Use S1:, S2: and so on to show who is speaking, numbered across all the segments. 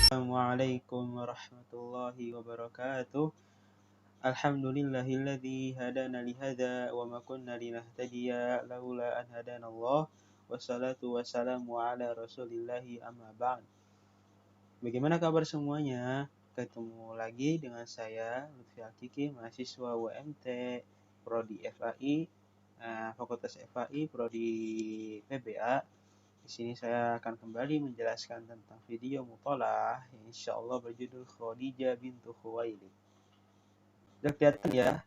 S1: Assalamualaikum warahmatullahi wabarakatuh. Alhamdulillahilladzi hadana lihada wa ma kunna linahtadiya laula an hadanallah. Wassalatu wassalamu ala rasulillahi amma ba'd. Bagaimana kabar semuanya? Ketemu lagi dengan saya Lutfi Hakiki, mahasiswa UMT Prodi FAI, Fakultas FAI Prodi PBA. Di sini saya akan kembali menjelaskan tentang video muthalah yang insyaallah berjudul Khadijah bintu Khuwailid. Sudah kelihatan ya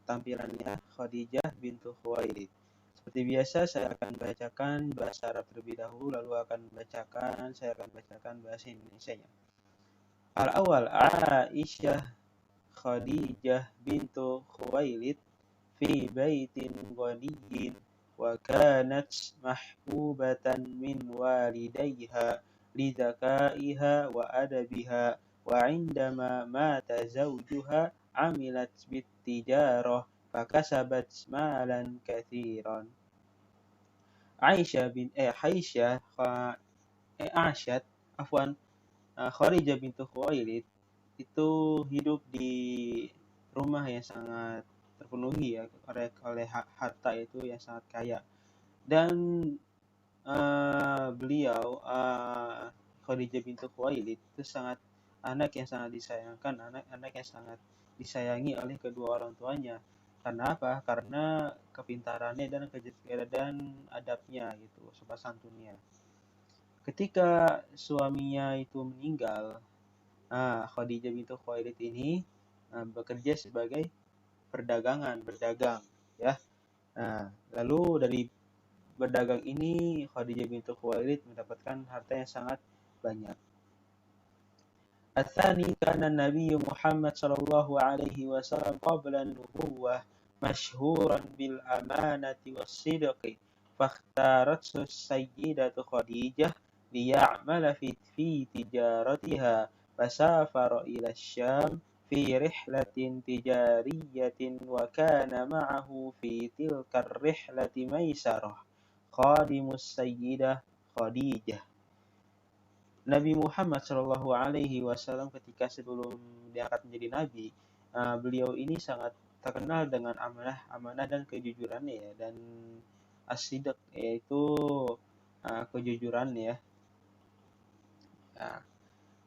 S1: tampilannya, Khadijah bintu Khuwailid. Seperti biasa saya akan bacakan bahasa Arab terlebih dahulu, lalu saya akan bacakan bahasa Indonesianya. Al-awwal, Aisyah Khadijah bintu Khuwailid fi baitin ghaniyyin wa kanat mahbubatan min walidayha li zakaiha wa adabiha wa indama mata zawjuha amilat bit-tijarah fakasabat malan katsiran. Khadijah bintu Khuwailid itu hidup di rumah yang sangat terpenuhi ya oleh harta itu yang sangat kaya, dan beliau Khadijah bintu Khuwailid itu anak yang sangat disayangkan, anak yang sangat disayangi oleh kedua orang tuanya. Karena apa? Karena kepintarannya dan adabnya gitu, sopan santunnya. Ketika suaminya itu meninggal, Khadijah bintu Khuwailid ini bekerja sebagai berdagang ya. Lalu dari berdagang ini Khadijah bintu Khuwailid mendapatkan harta yang sangat banyak. Al-thani, kana Nabi Muhammad sallallahu alaihi wasallam qabla an-nubuwwah masyhuran bil amanati was-sidqi fakhtarat sayyidatu Khadijah liya'mala fi tijaratiha fasafara ila Syam fi rihlatin tijariyatin wa kana ma'ahu fi tilka ar-rihlati Maisarah khadimus sayyidah Khadijah. Nabi Muhammad Shallallahu Alaihi Wasallam ketika sebelum diangkat menjadi nabi, beliau ini sangat terkenal dengan amanah dan kejujurannya ya, dan as-sidq yaitu kejujuran ya.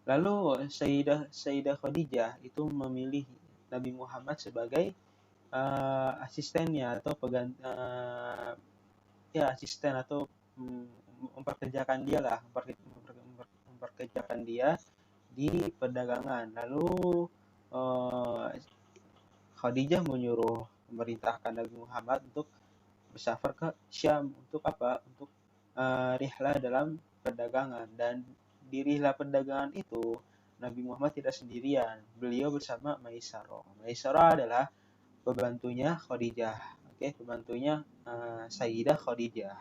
S1: Lalu Sayyidah Khadijah itu memilih Nabi Muhammad sebagai asistennya atau asisten atau memperkerjakan dia di perdagangan. Lalu Khadijah memerintahkan Nabi Muhammad untuk bersafar ke Syam untuk apa? Untuk rihlah dalam perdagangan, dan di rihlah perdagangan itu Nabi Muhammad tidak sendirian. Beliau bersama Maisarah. Maisarah adalah pembantunya Khadijah. Pembantunya Sayyidah Khadijah.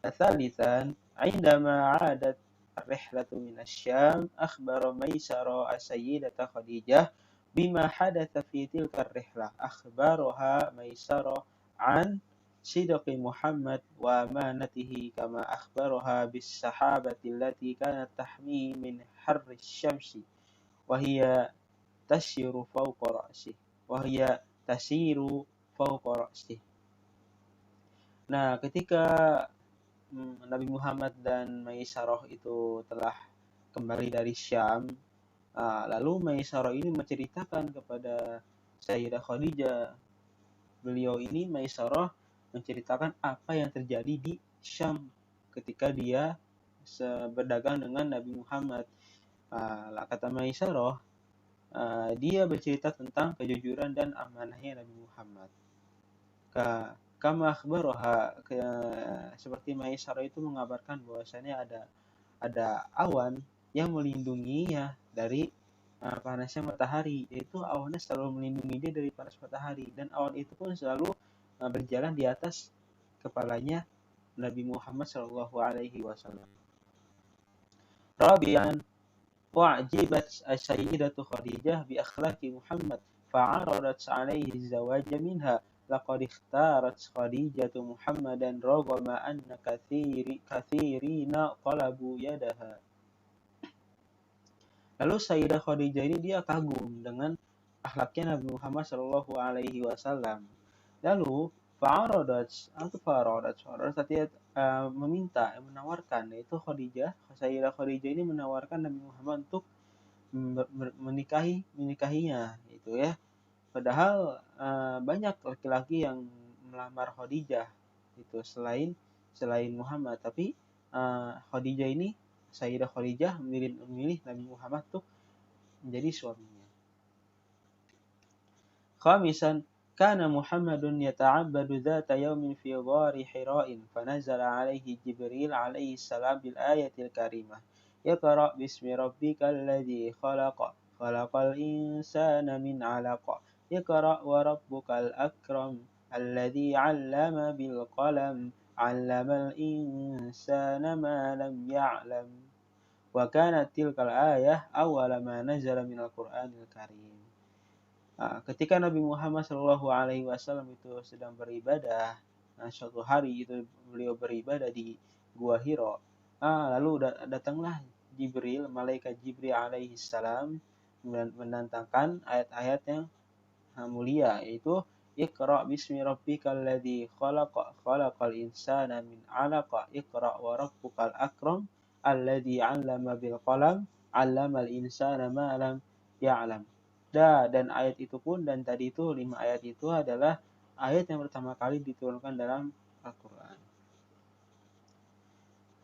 S1: Tsalitsan, عندما عادت الرحلة من الشام أخبر ميسرة السيدة خديجة بما حدث في تلك الرحلة. أخبرها ميسرة عن صدق محمد وأمانته كما أخبرها بالسحابة التي كانت تحميه من حر الشمس وهي تسير فوق رأسه. Nah, ketika Nabi Muhammad dan Maisarah itu telah kembali dari Syam, lalu Maisarah ini menceritakan kepada Sayyidah Khadijah. Beliau ini, Maisarah, menceritakan apa yang terjadi di Syam ketika dia berdagang dengan Nabi Muhammad. Kata Maisarah, dia bercerita tentang kejujuran dan amanahnya Nabi Muhammad. Kama akhbaroha, seperti Maisarah itu mengabarkan bahwasanya ada awan yang melindunginya dari panasnya matahari, yaitu awannya selalu melindungi dia dari panas matahari, dan awan itu pun selalu berjalan di atas kepalanya Nabi Muhammad sallallahu alaihi wasallam. Rabi'an, wa'jibat as-sayyidatu Khadijah bi akhlaqi Muhammad fa'aradat 'alaihi az-zawaj minha laqad ikhtarat Khadijatu Muhammadan raghama anna kathirina talabu yadaha. Lalu Sayyidah Khadijah ini dia kagum dengan akhlaknya Nabi Muhammad Shallallahu Alaihi Wasallam. Lalu fa'aradat dia meminta, menawarkan, yaitu Sayyidah Khadijah ini menawarkan Nabi Muhammad untuk menikahinya, itu ya. Padahal banyak laki-laki yang melamar Khadijah itu selain Muhammad, tapi Khadijah ini Sayyidah Khadijah memilih Nabi Muhammad untuk menjadi suaminya. Khamisan, kana Muhammadun yata'abbadu dzata yawmin fi ghari Hira'in fanazala alaihi Jibril alaihi salam bil ayatil karimah. Iqra' bismi rabbikal ladzi khalaqal insana min 'alaq. Iqra' wa rabbukal akram alladzi 'allama bil qalam 'allamal insana ma lam ya'lam. Wa kanat tilkal ayah awwala ma nazala minal Qur'anil Karim. Ketika Nabi Muhammad Shallallahu Alaihi Wasallam itu sedang beribadah, suatu hari itu beliau beribadah di Gua Hiro. Lalu datanglah Jibril, malaikat Jibril alaihi salam, mendatangkan ayat-ayat yang mulia, yaitu Iqra' bismi rabbikal ladzi khalaqal insana min 'alaq. Iqra' wa rabbukal akram alladzi 'allama bil qalam 'allamal insana ma lam ya'lam. Dan ayat itu pun, dan tadi itu 5 ayat itu adalah ayat yang pertama kali diturunkan dalam Al-Quran.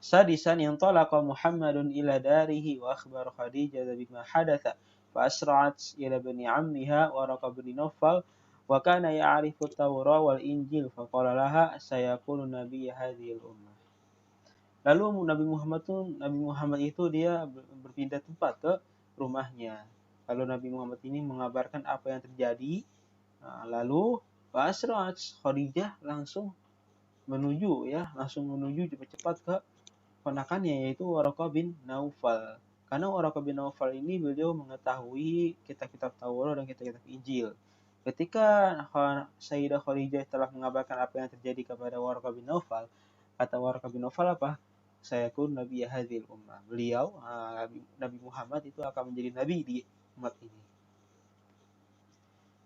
S1: Sadisan yang talaqa Muhammadun ila darihi wa akhbar Khadijah bima hadatha fa asra'at ila bani ammiha Waraqa bin Nawfal wa kana ya'rifu at-Tawra wal Injil fa qala laha sayakunu nabiyya hadhil ummah. Lalu Nabi Muhammad itu dia berpindah tempat ke rumahnya. Lalu Nabi Muhammad ini mengabarkan apa yang terjadi. Lalu Basrat Khadijah langsung menuju cepat-cepat ke ponakannya, yaitu Waraqah bin Naufal. Karena Waraqah bin Naufal ini beliau mengetahui kitab-kitab Taurat dan kitab-kitab Injil. Ketika Sayyidah Khadijah telah mengabarkan apa yang terjadi kepada Waraqah bin Naufal, kata Waraqah bin Naufal apa? Sayakun Nabi Hadhil Ummah. Beliau, Nabi Muhammad itu akan menjadi nabi di umat ini.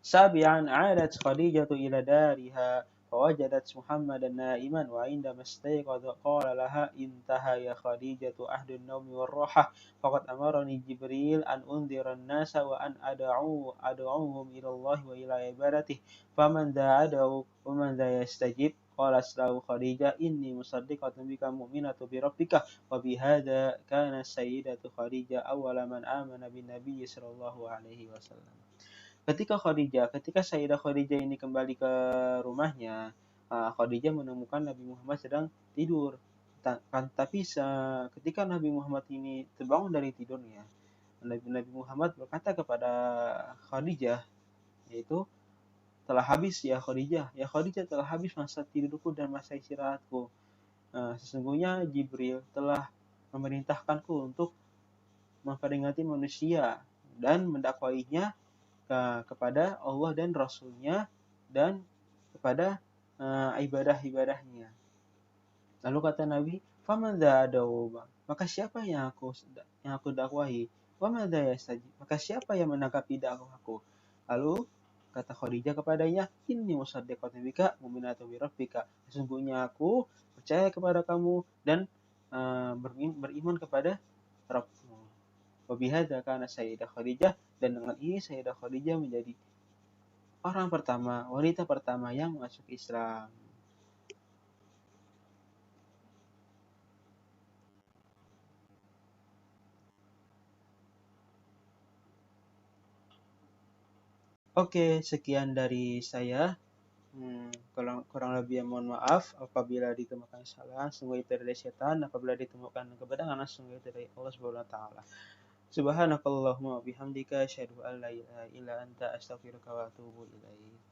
S1: Sabi'an 'adat Khadijah ila dariha fawajadat Muhammadan na'iman wa 'indama istayqadha qala laha intaha ya Khadijah ahdun nawmi war-rahah faqad amarani Jibril an undhira an-nasa wa an ad'uhum ila Allah wa ila ibadatihi faman da'adahu wa man yastajib. Qala lahu Khadijah inni musaddiqatun bika mu'minatu bi rabbika wa bihadza kana sayyidatu Khadijah awwala man amana bin nabiy sallallahu alaihi wasallam. Ketika Sayyidah Khadijah ini kembali ke rumahnya, Khadijah menemukan Nabi Muhammad sedang tidur. Tapi ketika Nabi Muhammad ini terbangun dari tidurnya, Nabi Muhammad berkata kepada Khadijah, yaitu, telah habis ya Khadijah telah habis masa tidurku dan masa istirahatku. Sesungguhnya Jibril telah memerintahkanku untuk memperingati manusia dan mendakwainya kepada Allah dan Rasulnya dan kepada ibadah-ibadahnya. Lalu kata Nabi, famadza adau, maka siapa yang aku dakwahi? Wa madza yastajib, maka siapa yang menanggapi dakwahku? Lalu kata Khadijah kepadanya, inni musaddiqatun bika mu'minatun bi rabbika. Sesungguhnya aku percaya kepada kamu dan beriman kepada Rabbmu. Wa bihadza kana Sayyidah Khadijah, dan dengan ini Sayyidah Khadijah menjadi wanita pertama yang masuk Islam. Oke, sekian dari saya. Kurang lebih mohon maaf apabila ditemukan salah, sungguh itu dari setan. Apabila ditemukan kebenaran, sungguh itu dari Allah Subhanahu wa taala. Subhanakallahumma wa bihamdika asyhadu an la ilaha illa anta astaghfiruka wa atubu ilaik.